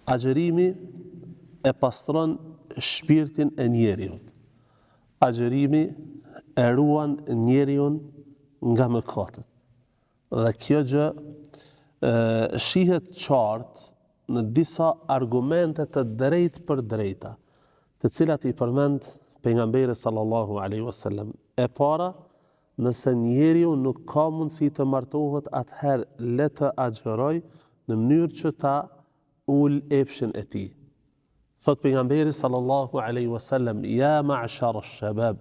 Agjerimi e pastron shpirtin e njeriut. Agjerimi e ruan njeriun nga mëkatet. Dhe kjo gjë shihet qartë në disa argumente të drejtë për drejta, të cilat i përmend pejgamberi sallallahu alaihi wasallam. E para, nëse njeriu nuk ka mundësi të martohet, atëherë le të agjeroj në mënyrë që ta ul epshin e tij. Thot pejgamberi sallallahu alaihi wasallam: "Ya ma'shar ash-shabab,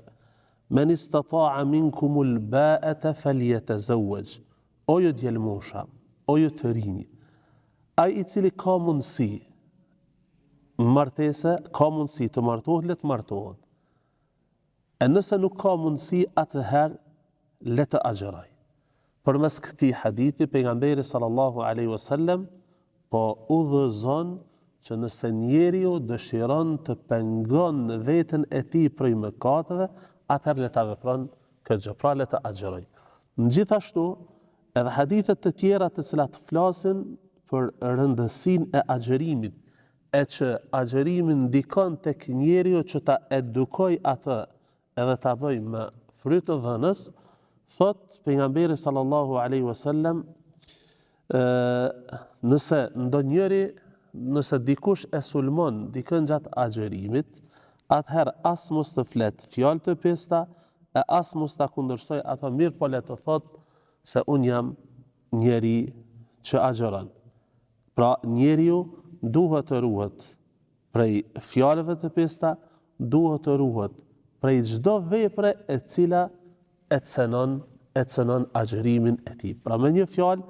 man istata'a minkum al-ba'ata falyatazawwaj." O ju djelmosha, o ju të rinj, ai i cili ka mundësi martese, ka mundësi të martohet, le të martohet. E nëse nuk ka mundësi, atëherë le të agjeroj. Përmes këtij hadithi pejgamberi sallallahu alaihi wasallam po udhëzon që nëse njeriu dëshiron të pengon veten e tij prej mëkateve, atëherë le ta vepron këtë gjë, pra le të agjeroj. Gjithashtu, edhe hadithet të tjera të cilat flasin për rëndësinë e agjerimit, e që agjerimi ndikon tek njeriu që ta edukoj atë edhe ta bëj më frytë dhënës, thot pejgamberi sallallahu alaihi wasallam, nëse dikush e sulmon dikën gjatë agjerimit, atëherë as mos të flet fjalë të pesta, e as mos ta kundërshtoj ato, mirë po le të thot se unë jam njeri që agjeron. Pra njeriu duhet të ruhet prej fjalëve të pesta, duhet të ruhet prej çdo vepre e cila e cënon agjerimin e tij. Pra me një fjalë,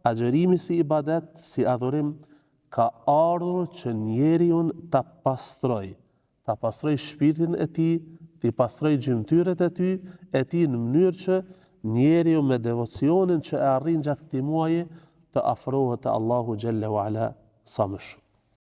agjerimi si ibadet, si adhurim, ka ardhur që njeriu ta pastroj shpirtin e tij, të pastroj gjymtyrët e tij në mënyrë që njeriu me devocionin që e arrin gjatë këtij muaji të afrohet te Allahu xhalla wala sa më shumë.